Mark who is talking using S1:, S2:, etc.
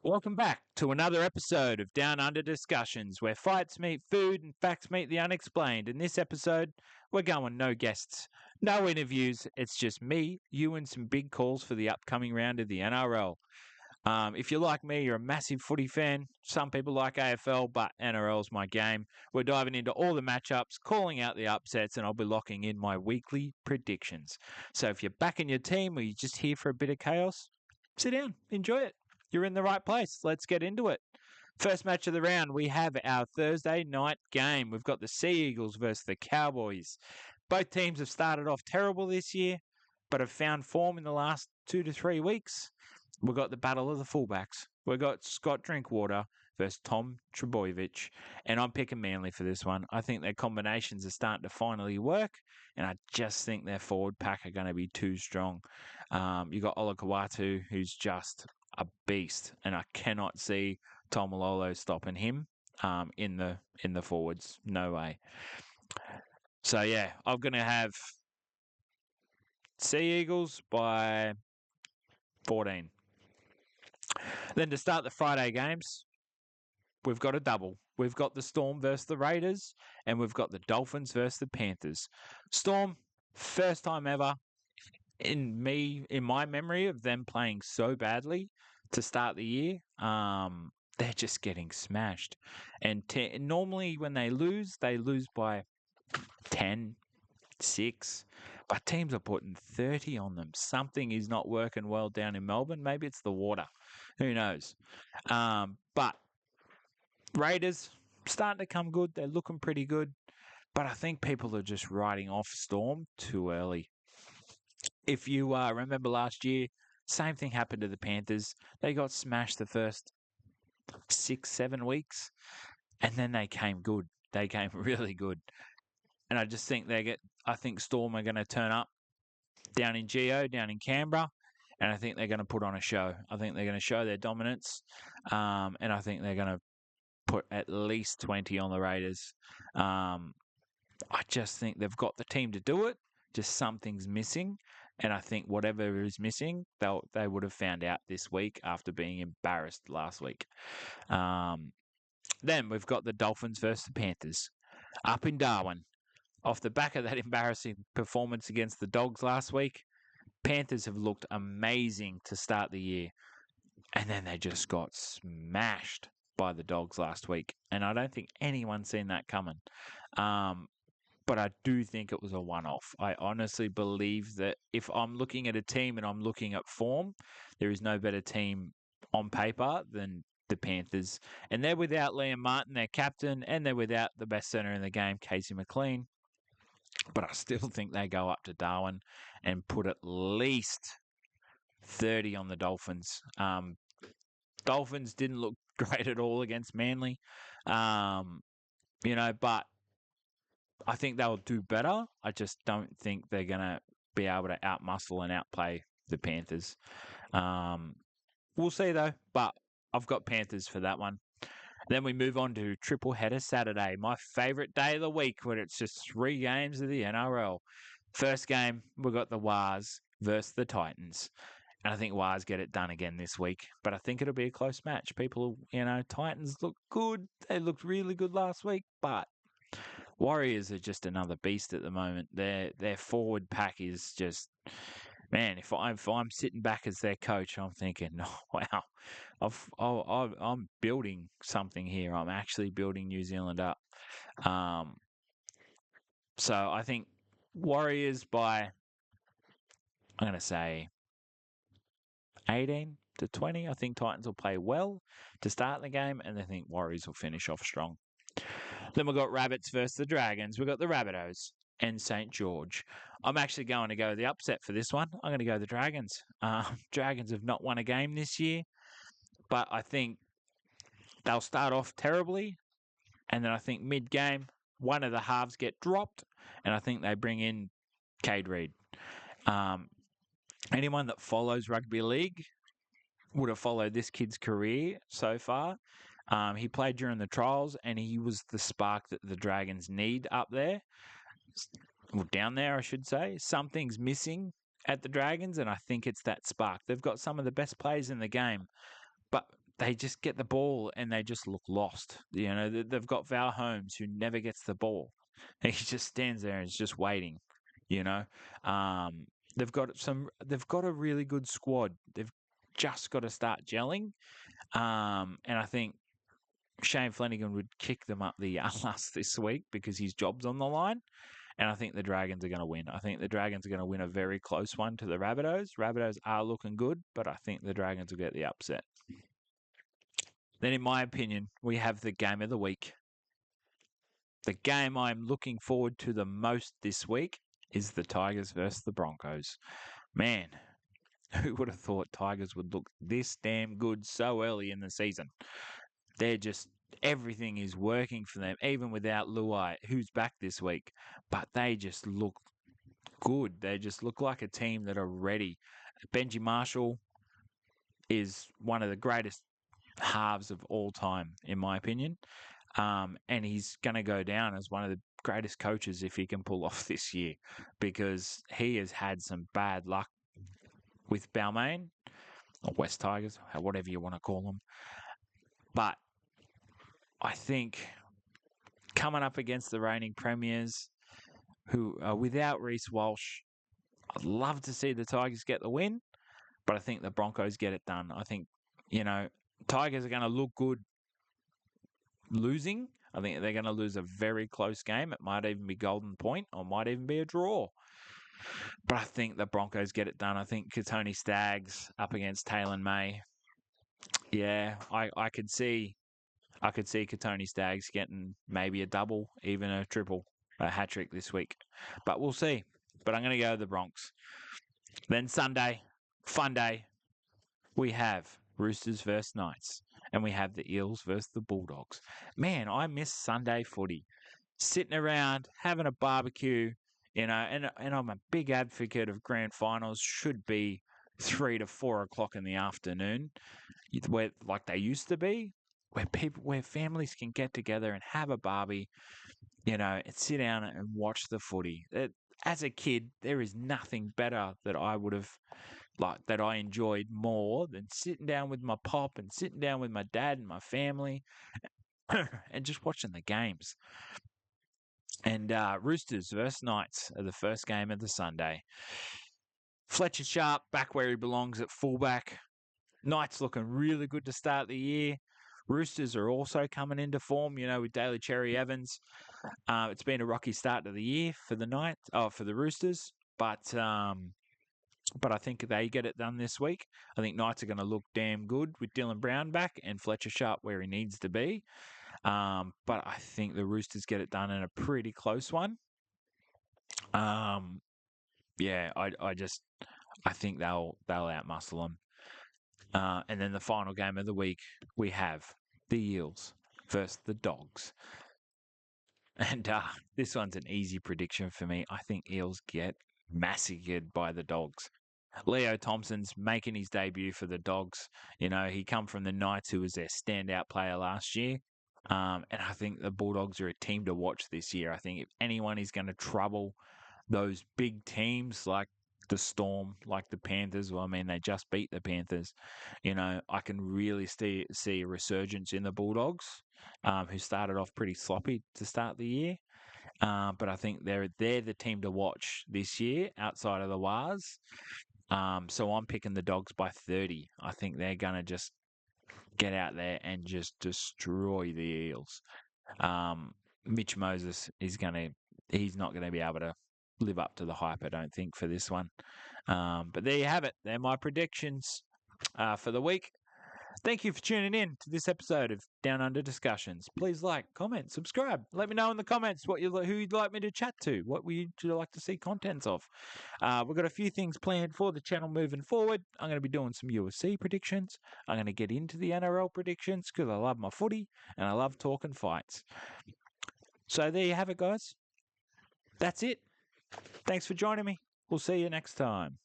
S1: Welcome back to another episode of Down Under Discussions, where fights meet food and facts meet the unexplained. In this episode, we're going no guests, no interviews. It's just me, you, and some big calls for the upcoming round of the NRL. If you're like me, you're a massive footy fan. Some people like AFL, but NRL's my game. We're diving into all the matchups, calling out the upsets, and I'll be locking in my weekly predictions. So if you're backing your team or you're just here for a bit of chaos, sit down, enjoy it. You're in the right place. Let's get into it. First match of the round, we have our Thursday night game. We've got the Sea Eagles versus the Cowboys. Both teams have started off terrible this year, but have found form in the last 2 to 3 weeks. We've got the battle of the fullbacks. We've got Scott Drinkwater versus Tom Trbojevic, and I'm picking Manly for this one. I think their combinations are starting to finally work, and I just think their forward pack are going to be too strong. You got Olakau'atu, who's just a beast, and I cannot see Tom Malolo stopping him in the forwards. No way. So yeah, I'm going to have Sea Eagles by 14. Then to start the Friday games, we've got a double. We've got the Storm versus the Raiders, and we've got the Dolphins versus the Panthers. Storm, first time ever in my memory of them playing so badly to start the year. They're just getting smashed. And normally when they lose by 10, 6. But teams are putting 30 on them. Something is not working well down in Melbourne. Maybe it's the water. Who knows? But Raiders starting to come good. They're looking pretty good. But I think people are just writing off Storm too early. If you remember last year, same thing happened to the Panthers. They got smashed the first 6-7 weeks, and then they came good. They came really good. And I just think I think Storm are going to turn up down in down in Canberra, and I think they're going to put on a show. I think they're going to show their dominance, and I think they're going to put at least 20 on the Raiders. I just think they've got the team to do it. Just something's missing, and I think whatever is missing, they would have found out this week after being embarrassed last week. Then we've got the Dolphins versus the Panthers up in Darwin. Off the back of that embarrassing performance against the Dogs last week, Panthers have looked amazing to start the year. And then they just got smashed by the Dogs last week. And I don't think anyone's seen that coming. But I do think it was a one-off. I honestly believe that if I'm looking at a team and I'm looking at form, there is no better team on paper than the Panthers. And they're without Liam Martin, their captain, and they're without the best centre in the game, Casey McLean. But I still think they go up to Darwin and put at least 30 on the Dolphins. Dolphins didn't look great at all against Manly, but I think they'll do better. I just don't think they're going to be able to outmuscle and outplay the Panthers. We'll see, though, but I've got Panthers for that one. Then we move on to triple header Saturday, my favourite day of the week when it's just 3 games of the NRL. First game, we've got the Wars versus the Titans. And I think Wars get it done again this week. But I think it'll be a close match. Titans look good. They looked really good last week. But Warriors are just another beast at the moment. Their forward pack is just... Man, if I'm sitting back as their coach, I'm thinking, oh, wow, I'm building something here. I'm actually building New Zealand up. So I think Warriors by, I'm going to say 18 to 20. I think Titans will play well to start the game, and I think Warriors will finish off strong. Then we've got Rabbits versus the Dragons. We've got the Rabbitohs and St. George. I'm actually going to go the upset for this one. I'm going to go the Dragons. Dragons have not won a game this year, but I think they'll start off terribly, and then I think mid-game, one of the halves get dropped, and I think they bring in Cade Reid. Anyone that follows rugby league would have followed this kid's career so far. He played during the trials, and he was the spark that the Dragons need up there. Well, down there, I should say. Something's missing at the Dragons, and I think it's that spark. They've got some of the best players in the game, but they just get the ball and they just look lost. They've got Val Holmes who never gets the ball. He just stands there and is just waiting. You know, um, They've got a really good squad. They've just got to start gelling. And I think Shane Flanagan would kick them up the ass this week because his job's on the line. And I think the Dragons are going to win. I think the Dragons are going to win a very close one to the Rabbitohs. Rabbitohs are looking good, but I think the Dragons will get the upset. Then, in my opinion, we have the game of the week. The game I'm looking forward to the most this week is the Tigers versus the Broncos. Man, who would have thought Tigers would look this damn good so early in the season? They're just, everything is working for them, even without Luai, who's back this week. But they just look good. They just look like a team that are ready. Benji Marshall is one of the greatest halves of all time, in my opinion. And he's going to go down as one of the greatest coaches if he can pull off this year, because he has had some bad luck with Balmain or West Tigers, whatever you want to call them. But I think coming up against the reigning premiers, who are without Reece Walsh, I'd love to see the Tigers get the win, but I think the Broncos get it done. I think, Tigers are going to look good losing. I think they're going to lose a very close game. It might even be golden point or might even be a draw. But I think the Broncos get it done. I think Katoni Staggs up against Taylor May. Yeah, I could see Katoni Staggs getting maybe a double, even a triple, a hat-trick this week. But we'll see. But I'm going to go to the Bronx. Then Sunday, fun day, we have Roosters versus Knights. And we have the Eels versus the Bulldogs. Man, I miss Sunday footy. Sitting around, having a barbecue, and I'm a big advocate of grand finals should be 3 to 4 o'clock in the afternoon, where like they used to be, where families can get together and have a barbie, and sit down and watch the footy. As a kid, there is nothing better that I enjoyed more than sitting down with my pop and sitting down with my dad and my family and just watching the games. And Roosters versus Knights are the first game of the Sunday. Fletcher Sharp back where he belongs at fullback. Knights looking really good to start the year. Roosters are also coming into form, with Daly Cherry Evans. It's been a rocky start to the year for the Roosters, but I think they get it done this week. I think Knights are going to look damn good with Dylan Brown back and Fletcher Sharp where he needs to be. But I think the Roosters get it done in a pretty close one. I think they'll outmuscle them. And then the final game of the week, we have the Eels versus the Dogs. And this one's an easy prediction for me. I think Eels get massacred by the Dogs. Leo Thompson's making his debut for the Dogs. He come from the Knights, who was their standout player last year. And I think the Bulldogs are a team to watch this year. I think if anyone is going to trouble those big teams like the Storm, like the Panthers, they just beat the Panthers. I can really see a resurgence in the Bulldogs, who started off pretty sloppy to start the year. But I think they're the team to watch this year outside of the Wars. So I'm picking the Dogs by 30. I think they're going to just get out there and just destroy the Eels. Mitch Moses he's not going to be able to live up to the hype, I don't think, for this one. But there you have it. They're my predictions for the week. Thank you for tuning in to this episode of Down Under Discussions. Please like, comment, subscribe. Let me know in the comments who you'd like me to chat to. What would you like to see contents of? We've got a few things planned for the channel moving forward. I'm going to be doing some UFC predictions. I'm going to get into the NRL predictions because I love my footy and I love talking fights. So there you have it, guys. That's it. Thanks for joining me. We'll see you next time.